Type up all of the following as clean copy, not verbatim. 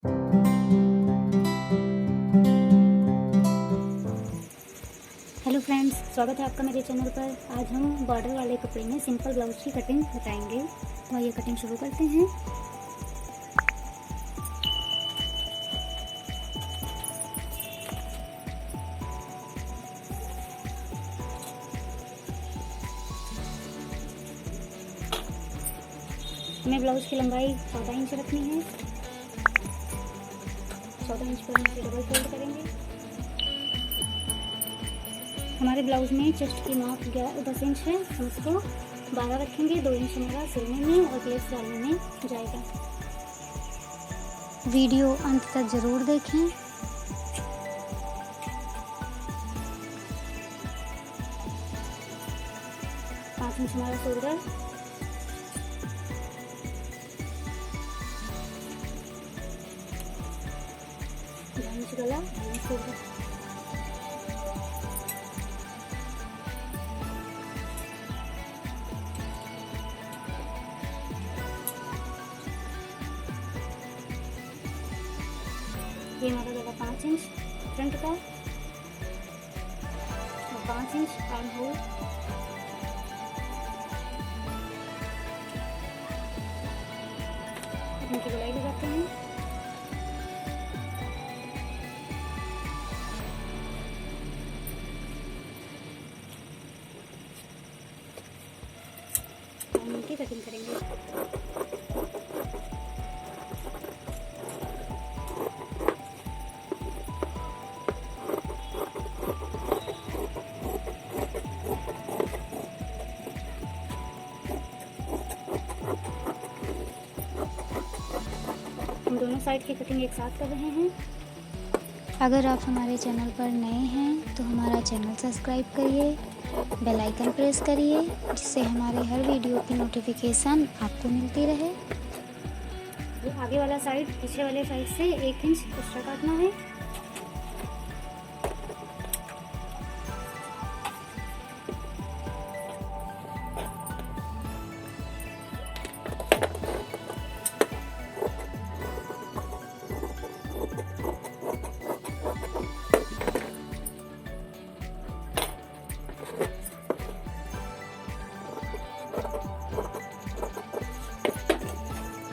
Hello friends, स्वागत है आपका मेरे चैनल पर। आज हम बॉर्डर वाले कपड़े में सिंपल ब्लाउज की कटिंग बताएंगे। तो आइए कटिंग शुरू करते हैं। हमें ब्लाउज की लंबाई 14 इंच रखनी है। 14 इंच पर हम इसे डबल फोल्ड करेंगे। हमारे ब्लाउज में चेस्ट की माप 10 इंच है, हम इसको 12 रखेंगे। 2 इंच हमारा सिलने में और प्लेट्स डालने में जाएगा। वीडियो अंत तक ज़रूर देखें। पाँच इंच हमारा शोल्डर, 2 इंच गला, 2 इंच शोल्डर। ये हमारा गला 5 इंच फ्रंट का और 5 इंच आर्म होल। इनकी गोलाई लगाते हैं। इनकी कटिंग करेंगे। हम दोनों साइड की कटिंग एक साथ कर रहे हैं। अगर आप हमारे चैनल पर नए हैं तो हमारा चैनल सब्सक्राइब करिए, बेल आइकन प्रेस करिए, जिससे हमारे हर वीडियो की नोटिफिकेशन आपको मिलती रहे। आगे वाला साइड पीछे वाले साइड से 1 इंच एक्स्ट्रा काटना है।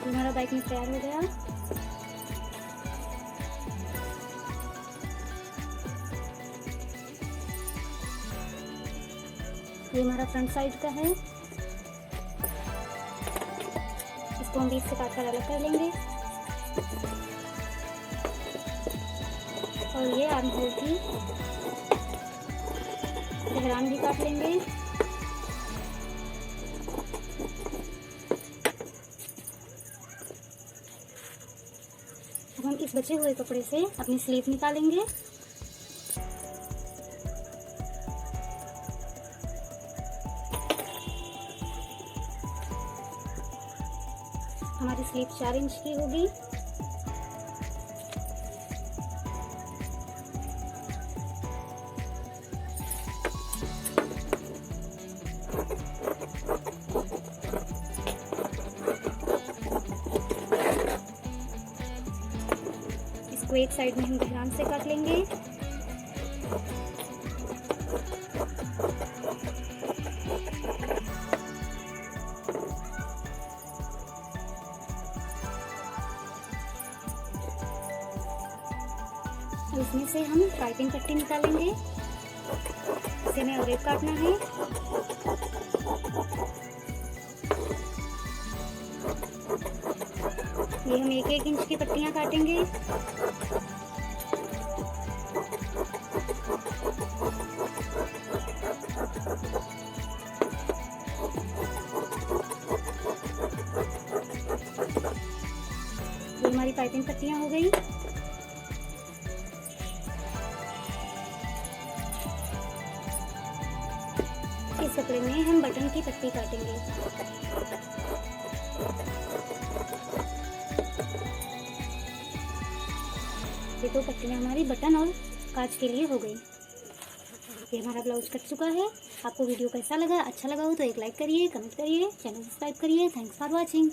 हमारा बैक में तैयार हो गया। ये हमारा फ्रंट साइड का है। इसको हम बीच से काटकर अलग कर लेंगे और ये आर्म होल की गहरान भी काट लेंगे। अब हम इस बचे हुए कपड़े से अपनी स्लीव निकालेंगे। हमारी स्लीव 4 इंच की होगी। इसको एक साइड में हम गहरान से काट लेंगे। अब इसमें से हम पाइपिंग पट्टी निकालेंगे। इसे हमें और एक काटना है। ये हम 1-1 इंच की पट्टियां काटेंगे। ये हमारी पाइपिंग पट्टियां हो गई। इस कपड़े में हम बटन की पट्टी काटेंगे। ये 2 पट्टियां हमारी बटन और काज के लिए हो गई। ये हमारा ब्लाउज कट चुका है। आपको वीडियो कैसा लगा? अच्छा लगा हो तो एक लाइक करिए, कमेंट करिए, चैनल सब्सक्राइब करिए। Thanks for watching.